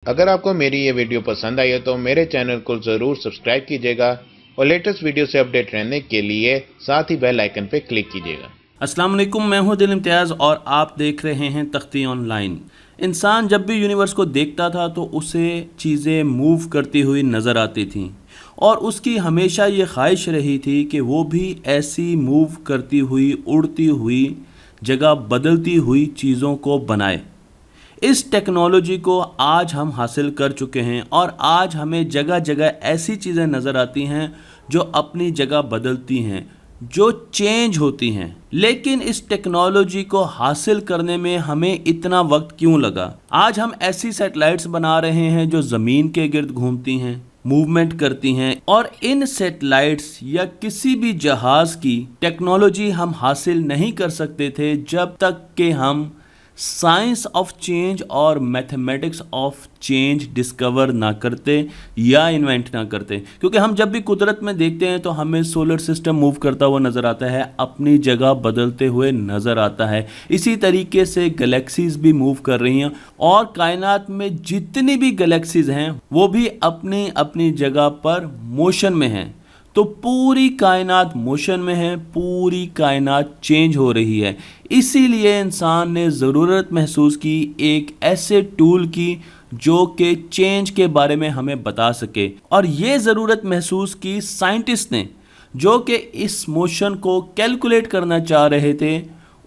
अगर आपको मेरी ये वीडियो पसंद आई है तो मेरे चैनल को ज़रूर सब्सक्राइब कीजिएगा और लेटेस्ट वीडियो से अपडेट रहने के लिए साथ ही बेल आइकन पर क्लिक कीजिएगा। अस्सलाम वालेकुम, मैं हूं दिल इम्तियाज़ और आप देख रहे हैं तख्ती ऑनलाइन। इंसान जब भी यूनिवर्स को देखता था तो उसे चीज़ें मूव करती हुई नज़र आती थीं और उसकी हमेशा ये ख्वाहिश रही थी कि वो भी ऐसी मूव करती हुई, उड़ती हुई, जगह बदलती हुई चीज़ों को बनाए। इस टेक्नोलॉजी को आज हम हासिल कर चुके हैं और आज हमें जगह जगह ऐसी चीज़ें नज़र आती हैं जो अपनी जगह बदलती हैं, जो चेंज होती हैं। लेकिन इस टेक्नोलॉजी को हासिल करने में हमें इतना वक्त क्यों लगा? आज हम ऐसी सैटेलाइट्स बना रहे हैं जो ज़मीन के गिर्द घूमती हैं, मूवमेंट करती हैं, और इन सैटेलाइट्स या किसी भी जहाज़ की टेक्नोलॉजी हम हासिल नहीं कर सकते थे जब तक कि हम साइंस ऑफ चेंज और मैथमेटिक्स ऑफ चेंज डिस्कवर ना करते या इन्वेंट ना करते। क्योंकि हम जब भी कुदरत में देखते हैं तो हमें सोलर सिस्टम मूव करता हुआ नज़र आता है, अपनी जगह बदलते हुए नज़र आता है। इसी तरीके से गैलेक्सीज़ भी मूव कर रही हैं और कायनात में जितनी भी गैलेक्सीज़ हैं वो भी अपनी अपनी जगह पर मोशन में हैं। तो पूरी कायनात मोशन में है, पूरी कायनात चेंज हो रही है। इसीलिए इंसान ने ज़रूरत महसूस की एक ऐसे टूल की जो कि चेंज के बारे में हमें बता सके, और ये ज़रूरत महसूस की साइंटिस्ट ने जो कि इस मोशन को कैलकुलेट करना चाह रहे थे।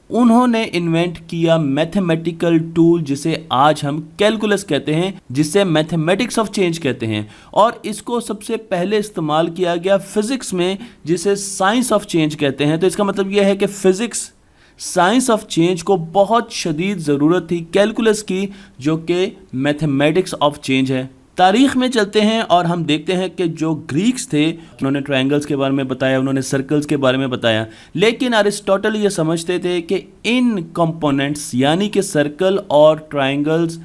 उन्होंने इन्वेंट किया मैथमेटिकल टूल जिसे आज हम कैलकुलस कहते हैं, जिसे मैथमेटिक्स ऑफ चेंज कहते हैं, और इसको सबसे पहले इस्तेमाल किया गया फिज़िक्स में जिसे साइंस ऑफ चेंज कहते हैं। तो इसका मतलब यह है कि फ़िज़िक्स साइंस ऑफ चेंज को बहुत शदीद ज़रूरत थी कैलकुलस की, जो कि मैथमेटिक्स ऑफ चेंज है। तारीख़ में चलते हैं और हम देखते हैं कि जो ग्रीक्स थे उन्होंने ट्रायंगल्स के बारे में बताया, उन्होंने सर्कल्स के बारे में बताया, लेकिन अरिस्टोटल ये समझते थे कि इन कंपोनेंट्स यानी कि सर्कल और ट्रायंगल्स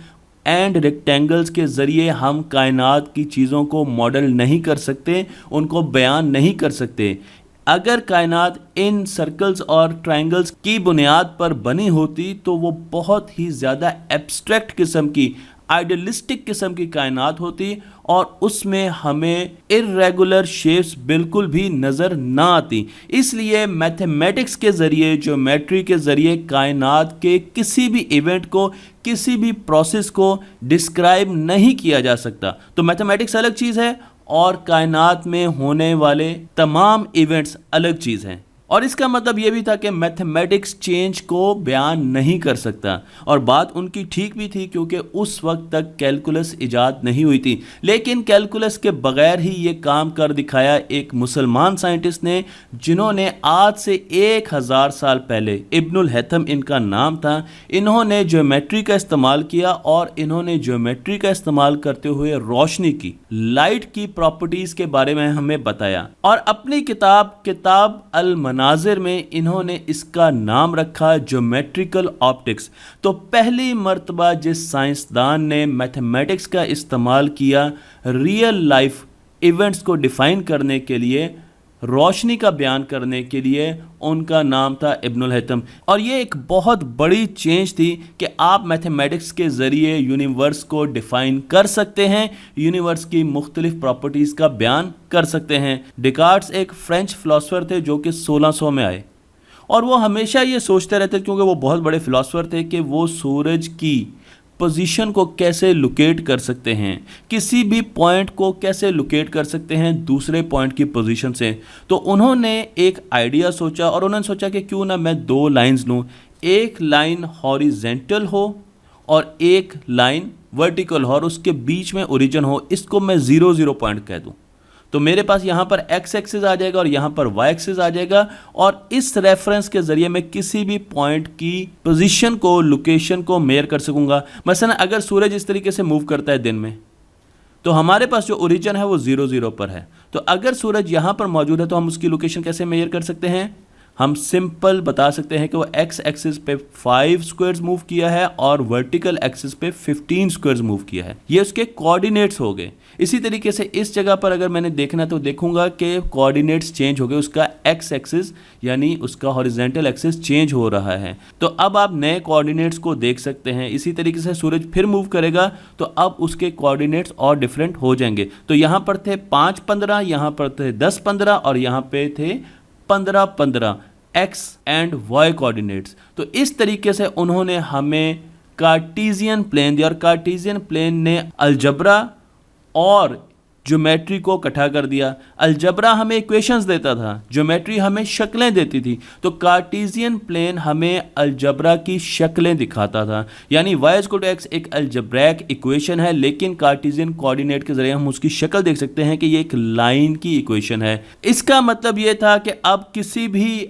एंड रेक्टेंगल्स के ज़रिए हम कायनात की चीज़ों को मॉडल नहीं कर सकते, उनको बयान नहीं कर सकते। अगर कायनात इन सर्कल्स और ट्रायंगल्स की बुनियाद पर बनी होती तो वो बहुत ही ज़्यादा एब्स्ट्रैक्ट किस्म की, आइडियलिस्टिक किस्म की कायनात होती और उसमें हमें इर्रेगुलर शेप्स बिल्कुल भी नज़र ना आती। इसलिए मैथमेटिक्स के ज़रिए, ज्योमेट्री के ज़रिए कायनात के किसी भी इवेंट को, किसी भी प्रोसेस को डिस्क्राइब नहीं किया जा सकता। तो मैथमेटिक्स अलग चीज़ है और कायनात में होने वाले तमाम इवेंट्स अलग चीज़ हैं। और इसका मतलब ये भी था कि मैथमेटिक्स चेंज को बयान नहीं कर सकता, और बात उनकी ठीक भी थी क्योंकि उस वक्त तक कैलकुलस इजाद नहीं हुई थी। लेकिन कैलकुलस के बगैर ही ये काम कर दिखाया एक मुसलमान साइंटिस्ट ने, जिन्होंने आज से 1000 साल पहले, इब्नुल हैथम इनका नाम था, इन्होंने ज्योमेट्री का इस्तेमाल किया और इन्होंने ज्योमेट्री का इस्तेमाल करते हुए रोशनी की, लाइट की प्रॉपर्टीज़ के बारे में हमें बताया। और अपनी किताब अल नाज़िर में इन्होंने इसका नाम रखा ज्योमेट्रिकल ऑप्टिक्स। तो पहली मर्तबा जिस साइंसदान ने मैथमेटिक्स का इस्तेमाल किया रियल लाइफ इवेंट्स को डिफ़ाइन करने के लिए, रोशनी का बयान करने के लिए, उनका नाम था इब्नुल हैथम। और ये एक बहुत बड़ी चेंज थी कि आप मैथमेटिक्स के ज़रिए यूनिवर्स को डिफ़ाइन कर सकते हैं, यूनिवर्स की मुख्तलिफ प्रॉपर्टीज़ का बयान कर सकते हैं। डिकार्ट्स एक फ़्रेंच फ़िलासफ़र थे जो कि 1600 में आए, और वो हमेशा ये सोचते रहते, क्योंकि वो बहुत बड़े फ़िलासफ़र थे, कि वो सूरज की पोजीशन को कैसे लोकेट कर सकते हैं, किसी भी पॉइंट को कैसे लोकेट कर सकते हैं दूसरे पॉइंट की पोजीशन से। तो उन्होंने एक आइडिया सोचा और उन्होंने सोचा कि क्यों ना मैं 2 लाइंस लूँ, एक लाइन हॉरिजेंटल हो और एक लाइन वर्टिकल हो और उसके बीच में ओरिजिन हो। इसको मैं 0 0 पॉइंट कह दूँ तो मेरे पास यहाँ पर एक्स एक्सिस आ जाएगा और यहाँ पर वाई एक्सिस आ जाएगा, और इस रेफरेंस के ज़रिए मैं किसी भी पॉइंट की पोजीशन को, लोकेशन को मेजर कर सकूँगा। मसलन अगर सूरज इस तरीके से मूव करता है दिन में, तो हमारे पास जो ओरिजिन है वो 0 0 पर है। तो अगर सूरज यहाँ पर मौजूद है तो हम उसकी लोकेशन कैसे मेजर कर सकते हैं? हम सिंपल बता सकते हैं कि वो एक्स एक्सिस पे 5 स्क्वायर्स मूव किया है और वर्टिकल एक्सिस पे 15 स्क्वायर्स मूव किया है। ये उसके कोऑर्डिनेट्स हो गए। इसी तरीके से इस जगह पर अगर मैंने देखना तो देखूंगा कि कोऑर्डिनेट्स चेंज हो गए, उसका एक्स एक्सिस यानी उसका हॉरिजॉन्टल एक्सिस चेंज हो रहा है। तो अब आप नए कोऑर्डिनेट्स को देख सकते हैं। इसी तरीके से सूरज फिर मूव करेगा तो अब उसके कोऑर्डिनेट्स और डिफरेंट हो जाएंगे। तो यहाँ पर थे 5 15, यहाँ पर थे 10 15 और यहाँ पे थे 15 15 एक्स एंड वाई कोऑर्डिनेट्स। तो इस तरीके से उन्होंने हमें कार्टेशियन प्लेन दिया और कार्टेशियन प्लेन ने अलजबरा और ज्योमेट्री को इकट्ठा कर दिया। अलजबरा हमें इक्वेशंस देता था, ज्योमेट्री हमें शक्लें देती थी। तो कार्टेशियन प्लेन हमें अलजबरा की शक्लें दिखाता था। यानी y = x एक अलजब्रैक इक्वेशन है, लेकिन कार्टेशियन कोऑर्डिनेट के जरिए हम उसकी शक्ल देख सकते हैं कि ये एक लाइन की इक्वेशन है। इसका मतलब ये था कि अब किसी भी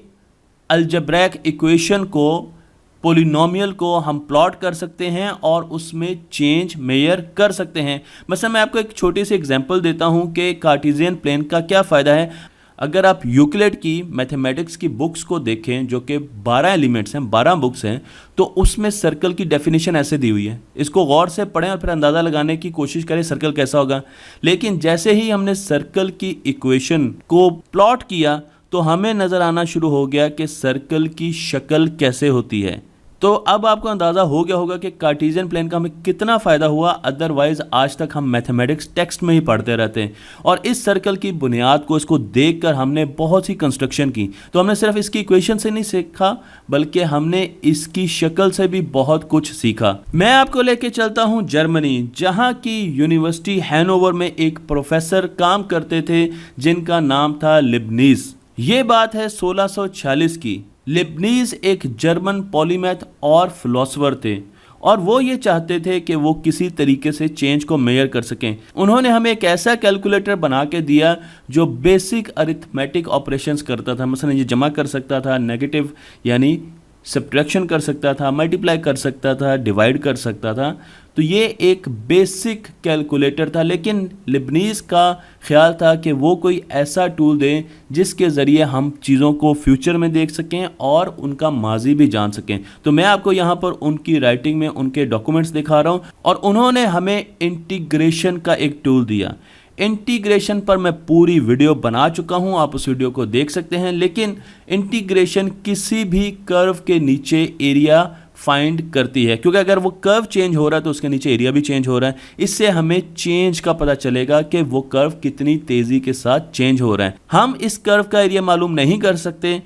अलजब्रैक इक्वेशन को, पोलिनोमियल को हम प्लॉट कर सकते हैं और उसमें चेंज मेजर कर सकते हैं। मतलब मैं आपको एक छोटी सी एग्जांपल देता हूं कि कार्टेशियन प्लेन का क्या फ़ायदा है। अगर आप यूक्लिड की मैथमेटिक्स की बुक्स को देखें जो कि 12 एलिमेंट्स हैं, 12 बुक्स हैं, तो उसमें सर्कल की डेफिनेशन ऐसे दी हुई है। इसको गौर से पढ़ें और फिर अंदाज़ा लगाने की कोशिश करें सर्कल कैसा होगा। लेकिन जैसे ही हमने सर्कल की इक्वेशन को प्लॉट किया तो हमें नज़र आना शुरू हो गया कि सर्कल की शक्ल कैसे होती है। तो अब आपको अंदाज़ा हो गया होगा कि कार्टेशियन प्लेन का हमें कितना फ़ायदा हुआ। अदरवाइज़ आज तक हम मैथमेटिक्स टेक्स्ट में ही पढ़ते रहते हैं और इस सर्कल की बुनियाद को, इसको देखकर हमने बहुत सी कंस्ट्रक्शन की। तो हमने सिर्फ इसकी इक्वेशन से नहीं सीखा बल्कि हमने इसकी शक्ल से भी बहुत कुछ सीखा। मैं आपको लेके चलता हूँ जर्मनी, जहाँ की यूनिवर्सिटी हैनोवर में एक प्रोफेसर काम करते थे जिनका नाम था लिबनीज़। ये बात है 1646 की। लिबनीज़ एक जर्मन पॉलीमैथ और फिलोसोफर थे और वो ये चाहते थे कि वो किसी तरीके से चेंज को मेजर कर सकें। उन्होंने हमें एक ऐसा कैलकुलेटर बना के दिया जो बेसिक अरिथमेटिक ऑपरेशंस करता था। मसलन ये जमा कर सकता था, नेगेटिव यानी सब्ट्रैक्शन कर सकता था, मल्टीप्लाई कर सकता था, डिवाइड कर सकता था। तो ये एक बेसिक कैलकुलेटर था। लेकिन लिबनीज़ का ख्याल था कि वो कोई ऐसा टूल दें जिसके ज़रिए हम चीज़ों को फ्यूचर में देख सकें और उनका माजी भी जान सकें। तो मैं आपको यहाँ पर उनकी राइटिंग में उनके डॉक्यूमेंट्स दिखा रहा हूँ और उन्होंने हमें इंटीग्रेशन का एक टूल दिया। इंटीग्रेशन पर मैं पूरी वीडियो बना चुका हूं, आप उस वीडियो को देख सकते हैं। लेकिन इंटीग्रेशन किसी भी कर्व के नीचे एरिया फाइंड करती है, क्योंकि अगर वो कर्व चेंज हो रहा है तो उसके नीचे एरिया भी चेंज हो रहा है। इससे हमें चेंज का पता चलेगा कि वो कर्व कितनी तेज़ी के साथ चेंज हो रहा है। हम इस कर्व का एरिया मालूम नहीं कर सकते,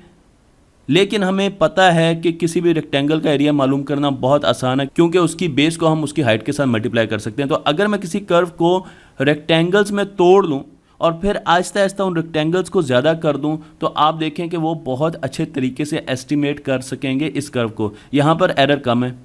लेकिन हमें पता है कि किसी भी रेक्टेंगल का एरिया मालूम करना बहुत आसान है, क्योंकि उसकी बेस को हम उसकी हाइट के साथ मल्टीप्लाई कर सकते हैं। तो अगर मैं किसी कर्व को रेक्टेंगल्स में तोड़ लूँ और फिर आहिस्ता आहिस्ता उन रेक्टेंगल्स को ज़्यादा कर दूं तो आप देखें कि वो बहुत अच्छे तरीके से एस्टिमेट कर सकेंगे इस कर्व को। यहाँ पर एरर कम है,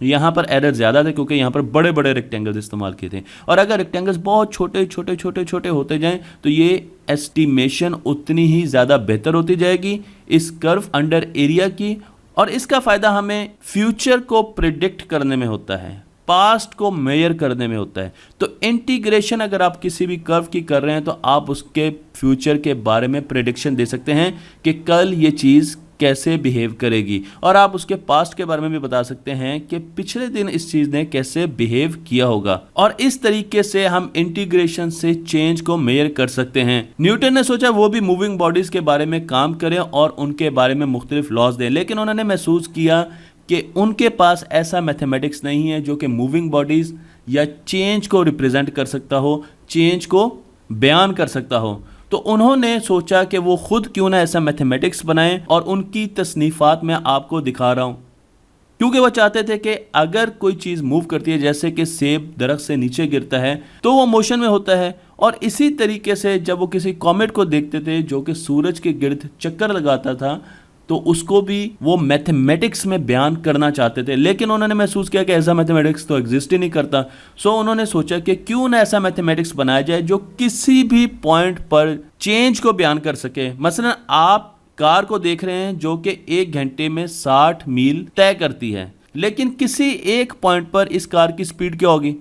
यहाँ पर एरर ज़्यादा थे क्योंकि यहाँ पर बड़े बड़े रेक्टेंगल्स इस्तेमाल किए थे। और अगर रेक्टेंगल्स बहुत छोटे छोटे छोटे छोटे होते जाएं तो ये एस्टिमेशन उतनी ही ज़्यादा बेहतर होती जाएगी इस कर्व अंडर एरिया की। और इसका फ़ायदा हमें फ्यूचर को प्रिडिक्ट करने में होता है, पास्ट को मेजर करने में होता है। तो इंटीग्रेशन अगर आप किसी भी कर्व की कर रहे हैं तो आप उसके फ्यूचर के बारे में प्रेडिक्शन दे सकते हैं कि कल ये चीज़ कैसे बिहेव करेगी, और आप उसके पास्ट के बारे में भी बता सकते हैं कि पिछले दिन इस चीज़ ने कैसे बिहेव किया होगा। और इस तरीके से हम इंटीग्रेशन से चेंज को मेजर कर सकते हैं। न्यूटन ने सोचा वो भी मूविंग बॉडीज़ के बारे में काम करें और उनके बारे में मुख्तलिफ लॉज दें, लेकिन उन्होंने महसूस किया कि उनके पास ऐसा मैथमेटिक्स नहीं है जो कि मूविंग बॉडीज़ या चेंज को रिप्रेजेंट कर सकता हो, चेंज को बयान कर सकता हो। तो उन्होंने सोचा कि वो खुद क्यों ना ऐसा मैथमेटिक्स बनाएं, और उनकी तसनीफ़ात में आपको दिखा रहा हूँ, क्योंकि वो चाहते थे कि अगर कोई चीज़ मूव करती है, जैसे कि सेब दरख्त से नीचे गिरता है तो वो मोशन में होता है। और इसी तरीके से जब वो किसी कॉमेट को देखते थे जो कि सूरज के गिर्द चक्कर लगाता था तो उसको भी वो मैथमेटिक्स में बयान करना चाहते थे, लेकिन उन्होंने महसूस किया कि ऐसा मैथमेटिक्स तो एग्जिस्ट ही नहीं करता। सो उन्होंने सोचा कि क्यों ना ऐसा मैथमेटिक्स बनाया जाए जो किसी भी पॉइंट पर चेंज को बयान कर सके। मसलन आप कार को देख रहे हैं जो कि 1 घंटे में 60 मील तय करती है, लेकिन किसी एक पॉइंट पर इस कार की स्पीड क्या होगी?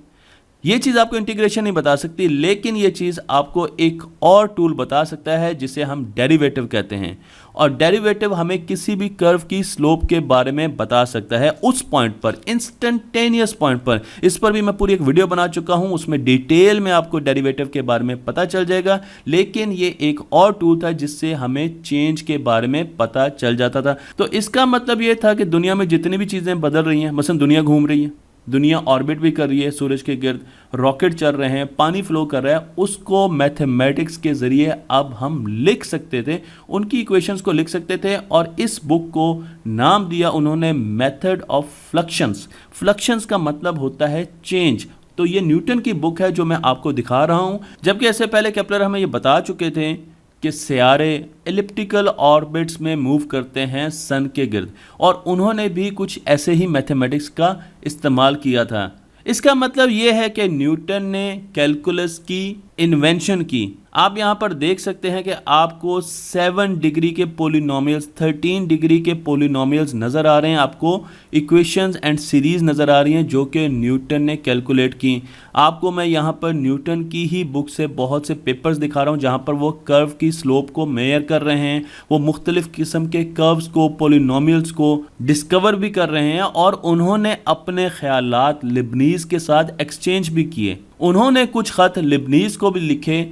ये चीज़ आपको इंटीग्रेशन नहीं बता सकती, लेकिन ये चीज़ आपको एक और टूल बता सकता है जिसे हम डेरिवेटिव कहते हैं। और डेरिवेटिव हमें किसी भी कर्व की स्लोप के बारे में बता सकता है उस पॉइंट पर, इंस्टेंटेनियस पॉइंट पर। इस पर भी मैं पूरी एक वीडियो बना चुका हूं, उसमें डिटेल में आपको डेरिवेटिव के बारे में पता चल जाएगा। लेकिन ये एक और टूल था जिससे हमें चेंज के बारे में पता चल जाता था। तो इसका मतलब ये था कि दुनिया में जितनी भी चीज़ें बदल रही हैं, मसलन दुनिया घूम रही है, दुनिया ऑर्बिट भी कर रही है सूरज के गिर्द, रॉकेट चल रहे हैं, पानी फ्लो कर रहा है, उसको मैथमेटिक्स के ज़रिए अब हम लिख सकते थे, उनकी इक्वेशंस को लिख सकते थे। और इस बुक को नाम दिया उन्होंने मेथड ऑफ फ्लक्शंस। फ्लक्शंस का मतलब होता है चेंज। तो ये न्यूटन की बुक है जो मैं आपको दिखा रहा हूँ। जबकि इससे पहले केपलर हमें ये बता चुके थे कि सियारे एलिप्टिकल ऑर्बिट्स में मूव करते हैं सन के गिर्द, और उन्होंने भी कुछ ऐसे ही मैथमेटिक्स का इस्तेमाल किया था। इसका मतलब ये है कि न्यूटन ने कैलकुलस की इन्वेंशन की। आप यहाँ पर देख सकते हैं कि आपको 7 डिग्री के पोलिनोमियल्स, 13 डिग्री के पोलिनोमियल्स नज़र आ रहे हैं, आपको इक्वेशंस एंड सीरीज नज़र आ रही हैं जो कि न्यूटन ने कैलकुलेट की। आपको मैं यहाँ पर न्यूटन की ही बुक से बहुत से पेपर्स दिखा रहा हूँ जहाँ पर वो कर्व की स्लोप को मेयर कर रहे हैं, वो मुख्तलिफ किस्म के कर्व्स को, पोलिनोमियल्स को डिस्कवर भी कर रहे हैं, और उन्होंने अपने ख्यालात लिबनीज़ के साथ एक्सचेंज भी किए। उन्होंने कुछ ख़त लिबनीज़ को भी लिखे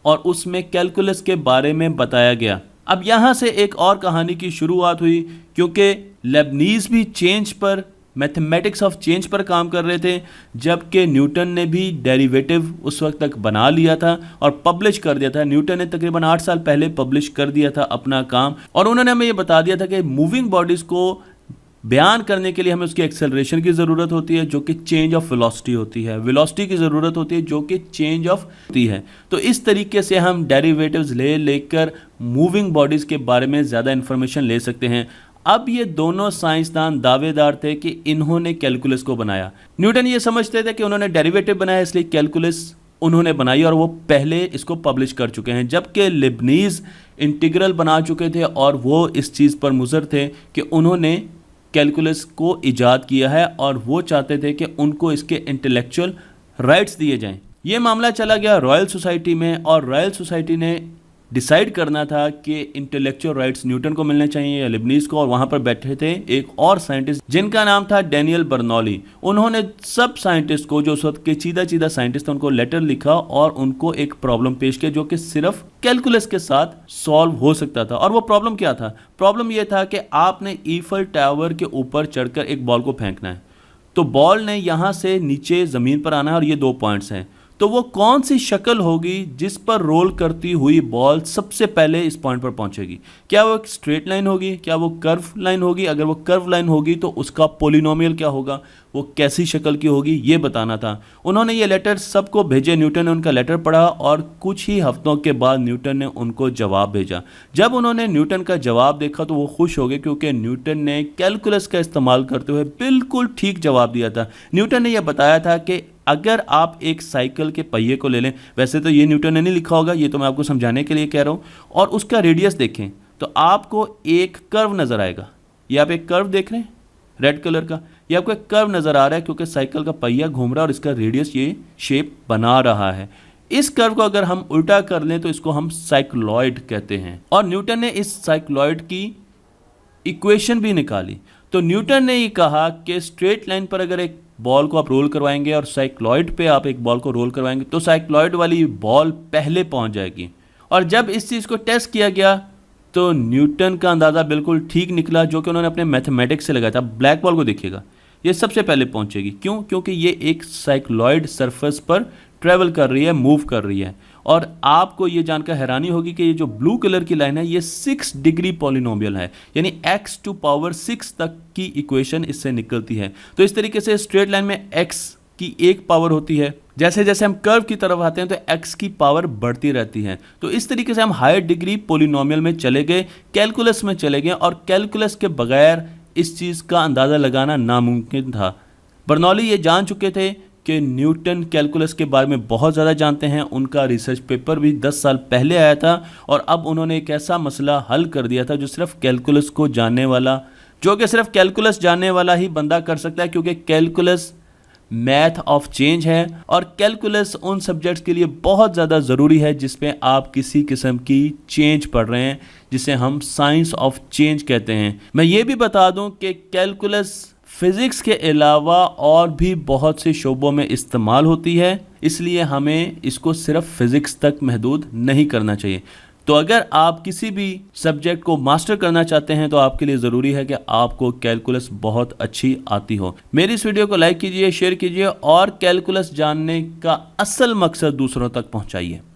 और उसमें कैलकुलस के बारे में बताया गया। अब यहाँ से एक और कहानी की शुरुआत हुई, क्योंकि लेबनीज़ भी चेंज पर, मैथमेटिक्स ऑफ चेंज पर काम कर रहे थे, जबकि न्यूटन ने भी डेरिवेटिव उस वक्त तक बना लिया था और पब्लिश कर दिया था। न्यूटन ने तकरीबन 8 साल पहले पब्लिश कर दिया था अपना काम, और उन्होंने हमें ये बता दिया था कि मूविंग बॉडीज़ को बयान करने के लिए हमें उसकी एक्सेलरेशन की ज़रूरत होती है जो कि चेंज ऑफ वेलोसिटी होती है, वेलोसिटी की ज़रूरत होती है जो कि चेंज ऑफ होती है। तो इस तरीके से हम डेरिवेटिव्स लेकर मूविंग बॉडीज़ के बारे में ज़्यादा इन्फॉर्मेशन ले सकते हैं। अब ये दोनों साइंसदान दावेदार थे कि इन्होंने कैलकुलस को बनाया। न्यूटन ये समझते थे कि उन्होंने डेरिवेटिव बनाया, इसलिए कैलकुलस उन्होंने बनाई और वो पहले इसको पब्लिश कर चुके हैं, जबकि लिबनीज़ इंटीग्रल बना चुके थे और वो इस चीज़ पर मुसर थे कि उन्होंने कैलकुलस को इजाद किया है और वो चाहते थे कि उनको इसके इंटेलेक्चुअल राइट्स दिए जाएं। ये मामला चला गया रॉयल सोसाइटी में, और रॉयल सोसाइटी ने डिसाइड करना था कि इंटेलेक्चुअल राइट्स न्यूटन को मिलने चाहिए या लिबनीज़ को। और वहाँ पर बैठे थे एक और साइंटिस्ट जिनका नाम था डैनियल बर्नौली। उन्होंने सब साइंटिस्ट को, जो उस वक्त के चीदा साइंटिस्ट थे, उनको लेटर लिखा और उनको एक प्रॉब्लम पेश किया जो कि सिर्फ कैलकुलस के साथ सॉल्व हो सकता था। और वो प्रॉब्लम क्या था? प्रॉब्लम ये था कि आपने ईफल टावर के ऊपर चढ़कर एक बॉल को फेंकना है, तो बॉल ने यहाँ से नीचे ज़मीन पर आना है और ये 2 पॉइंट्स हैं, तो वो कौन सी शक्ल होगी जिस पर रोल करती हुई बॉल सबसे पहले इस पॉइंट पर पहुंचेगी? क्या वो एक स्ट्रेट लाइन होगी? क्या वो कर्व लाइन होगी? अगर वो कर्व लाइन होगी तो उसका पोलिनोमियल क्या होगा, वो कैसी शक्ल की होगी, ये बताना था। उन्होंने ये लेटर सबको भेजे। न्यूटन ने उनका लेटर पढ़ा और कुछ ही हफ्तों के बाद न्यूटन ने उनको जवाब भेजा। जब उन्होंने न्यूटन का जवाब देखा तो वो खुश हो गए, क्योंकि न्यूटन ने कैलकुलस का इस्तेमाल करते हुए बिल्कुल ठीक जवाब दिया था। न्यूटन ने यह बताया था कि अगर आप एक साइकिल के पहिए को ले लें, वैसे तो ये न्यूटन ने नहीं लिखा होगा, ये तो मैं आपको समझाने के लिए कह रहा हूँ, और उसका रेडियस देखें तो आपको एक कर्व नज़र आएगा। ये आप एक कर्व देख रहे हैं रेड कलर का, ये आपको एक कर्व नज़र आ रहा है क्योंकि साइकिल का पहिया घूम रहा है और इसका रेडियस ये शेप बना रहा है। इस कर्व को अगर हम उल्टा कर लें तो इसको हम साइक्लॉइड कहते हैं, और न्यूटन ने इस साइक्लॉइड की इक्वेशन भी निकाली। तो न्यूटन ने ये कहा कि स्ट्रेट लाइन पर अगर एक बॉल को आप रोल करवाएंगे और साइक्लॉइड पे आप एक बॉल को रोल करवाएंगे तो साइक्लॉइड वाली बॉल पहले पहुंच जाएगी। और जब इस चीज़ को टेस्ट किया गया तो न्यूटन का अंदाज़ा बिल्कुल ठीक निकला, जो कि उन्होंने अपने मैथमेटिक्स से लगाया था। ब्लैक बॉल को देखिएगा, ये सबसे पहले पहुंचेगी। क्यों? क्योंकि ये एक साइक्लॉइड सरफेस पर ट्रैवल कर रही है, मूव कर रही है। और आपको ये जानकर हैरानी होगी कि ये जो ब्लू कलर की लाइन है ये 6 डिग्री पॉलिनोमियल है, यानी x टू पावर 6 तक की इक्वेशन इससे निकलती है। तो इस तरीके से स्ट्रेट लाइन में x की एक पावर होती है, जैसे जैसे हम कर्व की तरफ आते हैं तो x की पावर बढ़ती रहती है। तो इस तरीके से हम हायर डिग्री पॉलिनोमियल में चले गए, कैलकुलस में चले गए, और कैलकुलस के बगैर इस चीज़ का अंदाज़ा लगाना नामुमकिन था। बर्नौली ये जान चुके थे कि न्यूटन कैलकुलस के बारे में बहुत ज़्यादा जानते हैं। उनका रिसर्च पेपर भी 10 साल पहले आया था, और अब उन्होंने एक ऐसा मसला हल कर दिया था जो सिर्फ कैलकुलस को जानने वाला, जो कि सिर्फ कैलकुलस जानने वाला ही बंदा कर सकता है, क्योंकि कैलकुलस मैथ ऑफ चेंज है और कैलकुलस उन सब्जेक्ट्स के लिए बहुत ज़्यादा ज़रूरी है जिसमें आप किसी किस्म की चेंज पढ़ रहे हैं, जिसे हम साइंस ऑफ चेंज कहते हैं। मैं ये भी बता दूं कि कैलकुलस फिज़िक्स के अलावा और भी बहुत से शोबों में इस्तेमाल होती है, इसलिए हमें इसको सिर्फ फिज़िक्स तक महदूद नहीं करना चाहिए। तो अगर आप किसी भी सब्जेक्ट को मास्टर करना चाहते हैं तो आपके लिए ज़रूरी है कि आपको कैलकुलस बहुत अच्छी आती हो। मेरी इस वीडियो को लाइक कीजिए, शेयर कीजिए और कैलकुलस जानने का असल मकसद दूसरों तक पहुंचाइए।